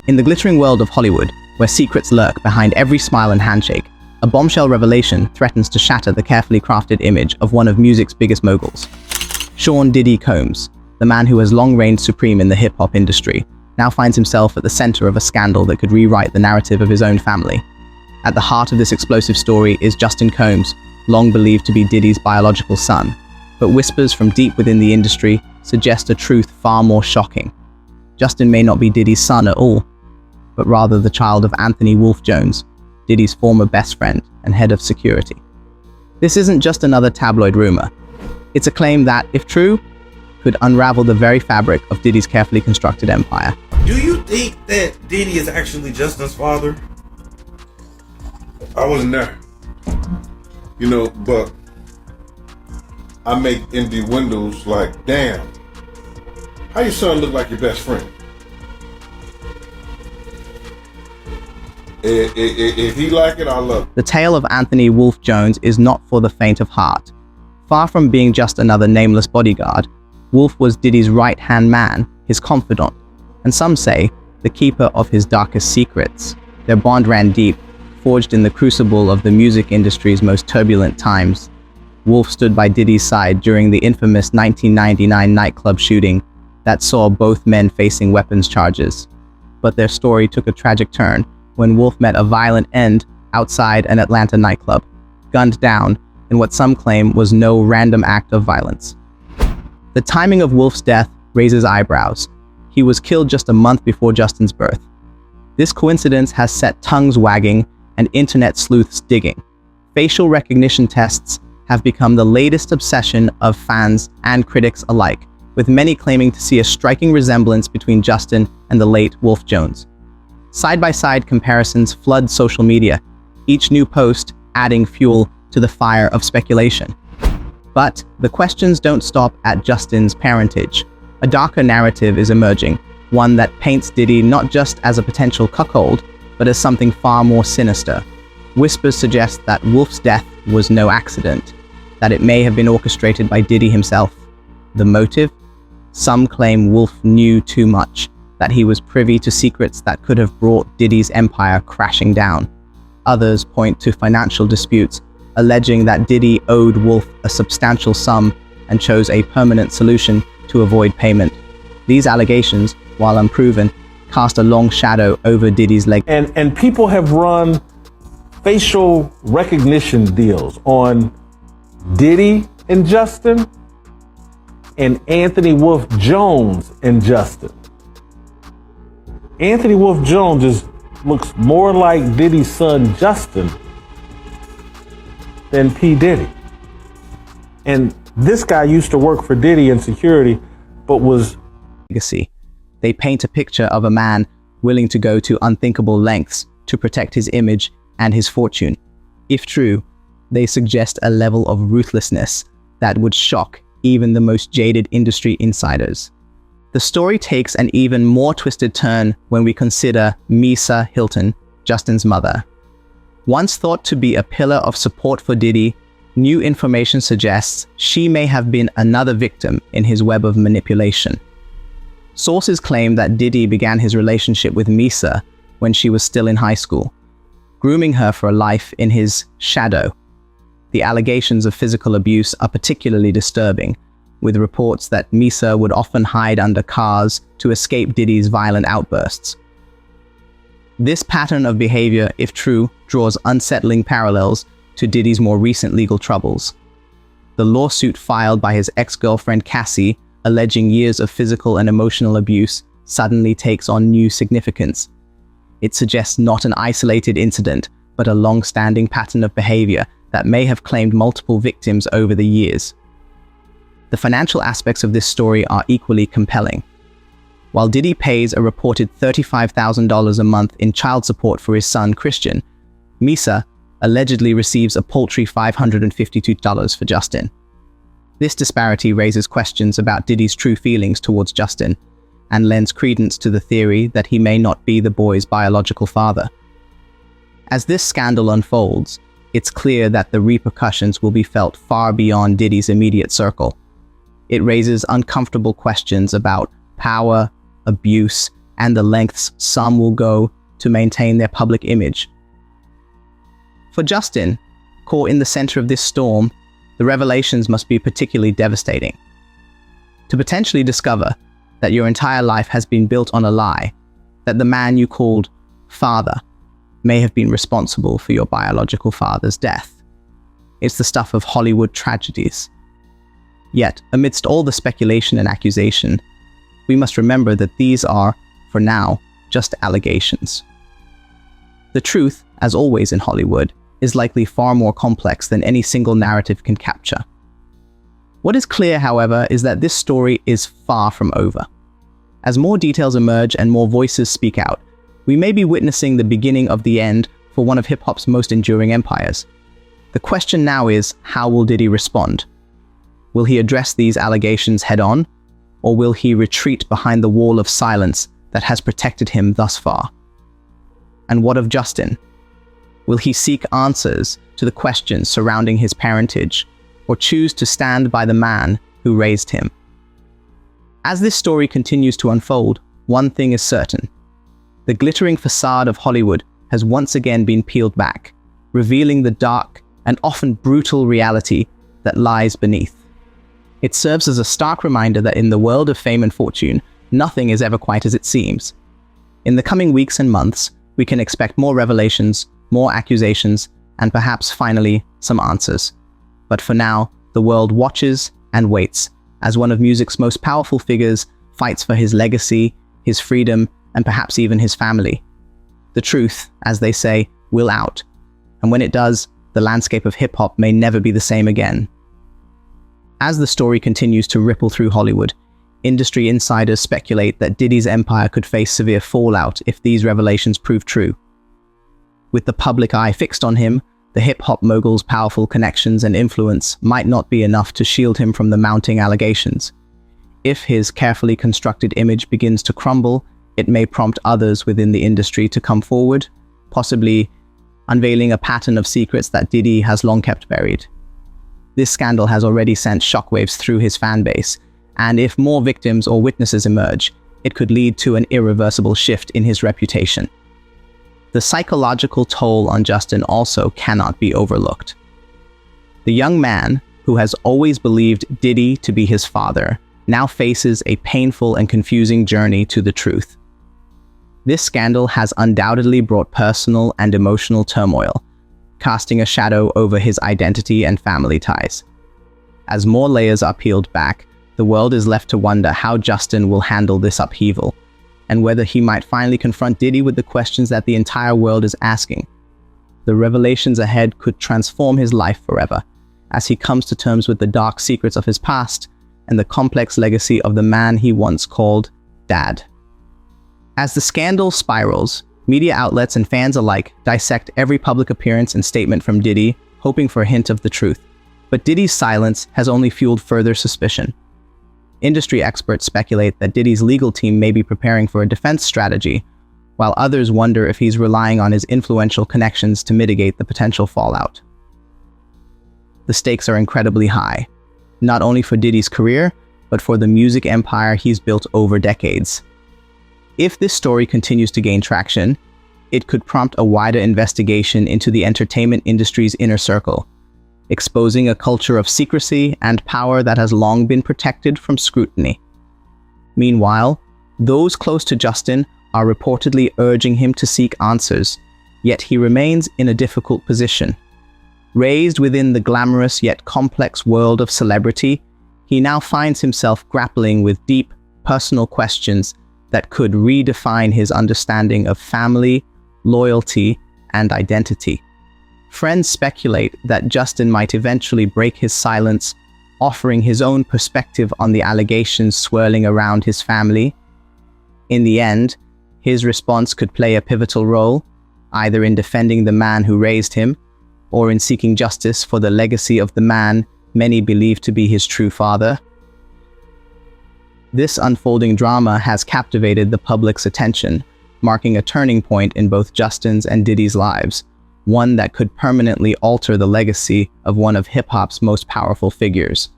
In the glittering world of Hollywood, where secrets lurk behind every smile and handshake, a bombshell revelation threatens to shatter the carefully crafted image of one of music's biggest moguls. Sean "Diddy" Combs, the man who has long reigned supreme in the hip-hop industry, now finds himself at the center of a scandal that could rewrite the narrative of his own family. At the heart of this explosive story is Justin Combs, long believed to be Diddy's biological son. But whispers from deep within the industry suggest a truth far more shocking. Justin may not be Diddy's son at all, but rather the child of Anthony Wolf Jones, Diddy's former best friend and head of security. This isn't just another tabloid rumor. It's a claim that, if true, could unravel the very fabric of Diddy's carefully constructed empire. Do you think that Diddy is actually Justin's father? I wasn't there, but I make empty windows like, damn, how your son look like your best friend? If he like it, I love it. The tale of Anthony Wolf Jones is not for the faint of heart. Far from being just another nameless bodyguard, Wolf was Diddy's right-hand man, his confidant, and some say, the keeper of his darkest secrets. Their bond ran deep, forged in the crucible of the music industry's most turbulent times. Wolf stood by Diddy's side during the infamous 1999 nightclub shooting that saw both men facing weapons charges. But their story took a tragic turn when Wolf met a violent end outside an Atlanta nightclub, gunned down in what some claim was no random act of violence. The timing of Wolf's death raises eyebrows. He was killed just a month before Justin's birth. This coincidence has set tongues wagging and internet sleuths digging. Facial recognition tests have become the latest obsession of fans and critics alike, with many claiming to see a striking resemblance between Justin and the late Wolf Jones. Side-by-side comparisons flood social media, each new post adding fuel to the fire of speculation. But the questions don't stop at Justin's parentage. A darker narrative is emerging, one that paints Diddy not just as a potential cuckold, but as something far more sinister. Whispers suggest that Wolf's death was no accident, that it may have been orchestrated by Diddy himself. The motive? Some claim Wolf knew too much, that he was privy to secrets that could have brought Diddy's empire crashing down. Others point to financial disputes, alleging that Diddy owed Wolf a substantial sum and chose a permanent solution to avoid payment. These allegations, while unproven, cast a long shadow over Diddy's legacy. And people have run facial recognition deals on Diddy and Justin and Anthony Wolf Jones and Justin. Anthony Wolf Jones just looks more like Diddy's son Justin than P. Diddy. And this guy used to work for Diddy in security, but was legacy. They paint a picture of a man willing to go to unthinkable lengths to protect his image and his fortune. If true, they suggest a level of ruthlessness that would shock even the most jaded industry insiders. The story takes an even more twisted turn when we consider Misa Hilton, Justin's mother. Once thought to be a pillar of support for Diddy, new information suggests she may have been another victim in his web of manipulation. Sources claim that Diddy began his relationship with Misa when she was still in high school, grooming her for a life in his shadow. The allegations of physical abuse are particularly disturbing, with reports that Misa would often hide under cars to escape Diddy's violent outbursts. This pattern of behavior, if true, draws unsettling parallels to Diddy's more recent legal troubles. The lawsuit filed by his ex-girlfriend Cassie, alleging years of physical and emotional abuse, suddenly takes on new significance. It suggests not an isolated incident, but a long-standing pattern of behavior that may have claimed multiple victims over the years. The financial aspects of this story are equally compelling. While Diddy pays a reported $35,000 a month in child support for his son Christian, Misa allegedly receives a paltry $552 for Justin. This disparity raises questions about Diddy's true feelings towards Justin and lends credence to the theory that he may not be the boy's biological father. As this scandal unfolds, it's clear that the repercussions will be felt far beyond Diddy's immediate circle. It raises uncomfortable questions about power, abuse, and the lengths some will go to maintain their public image. For Justin, caught in the center of this storm, the revelations must be particularly devastating. To potentially discover that your entire life has been built on a lie, that the man you called father may have been responsible for your biological father's death. It's the stuff of Hollywood tragedies. Yet, amidst all the speculation and accusation, we must remember that these are, for now, just allegations. The truth, as always in Hollywood, is likely far more complex than any single narrative can capture. What is clear, however, is that this story is far from over. As more details emerge and more voices speak out, we may be witnessing the beginning of the end for one of hip-hop's most enduring empires. The question now is, how will Diddy respond? Will he address these allegations head-on, or will he retreat behind the wall of silence that has protected him thus far? And what of Justin? Will he seek answers to the questions surrounding his parentage, or choose to stand by the man who raised him? As this story continues to unfold, one thing is certain. The glittering facade of Hollywood has once again been peeled back, revealing the dark and often brutal reality that lies beneath. It serves as a stark reminder that in the world of fame and fortune, nothing is ever quite as it seems. In the coming weeks and months, we can expect more revelations, more accusations, and perhaps finally some answers. But for now, the world watches and waits as one of music's most powerful figures fights for his legacy, his freedom, and perhaps even his family. The truth, as they say, will out. And when it does, the landscape of hip-hop may never be the same again. As the story continues to ripple through Hollywood, industry insiders speculate that Diddy's empire could face severe fallout if these revelations prove true. With the public eye fixed on him, the hip-hop mogul's powerful connections and influence might not be enough to shield him from the mounting allegations. If his carefully constructed image begins to crumble, it may prompt others within the industry to come forward, possibly unveiling a pattern of secrets that Diddy has long kept buried. This scandal has already sent shockwaves through his fan base, and if more victims or witnesses emerge, it could lead to an irreversible shift in his reputation. The psychological toll on Justin also cannot be overlooked. The young man, who has always believed Diddy to be his father, now faces a painful and confusing journey to the truth. This scandal has undoubtedly brought personal and emotional turmoil, casting a shadow over his identity and family ties. As more layers are peeled back, the world is left to wonder how Justin will handle this upheaval, and whether he might finally confront Diddy with the questions that the entire world is asking. The revelations ahead could transform his life forever, as he comes to terms with the dark secrets of his past and the complex legacy of the man he once called Dad. As the scandal spirals, media outlets and fans alike dissect every public appearance and statement from Diddy, hoping for a hint of the truth. But Diddy's silence has only fueled further suspicion. Industry experts speculate that Diddy's legal team may be preparing for a defense strategy, while others wonder if he's relying on his influential connections to mitigate the potential fallout. The stakes are incredibly high, not only for Diddy's career, but for the music empire he's built over decades. If this story continues to gain traction, it could prompt a wider investigation into the entertainment industry's inner circle, exposing a culture of secrecy and power that has long been protected from scrutiny. Meanwhile, those close to Justin are reportedly urging him to seek answers, yet he remains in a difficult position. Raised within the glamorous yet complex world of celebrity, he now finds himself grappling with deep, personal questions that could redefine his understanding of family, loyalty, and identity. Friends speculate that Justin might eventually break his silence, offering his own perspective on the allegations swirling around his family. In the end, his response could play a pivotal role, either in defending the man who raised him, or in seeking justice for the legacy of the man many believe to be his true father. This unfolding drama has captivated the public's attention, marking a turning point in both Justin's and Diddy's lives, one that could permanently alter the legacy of one of hip-hop's most powerful figures.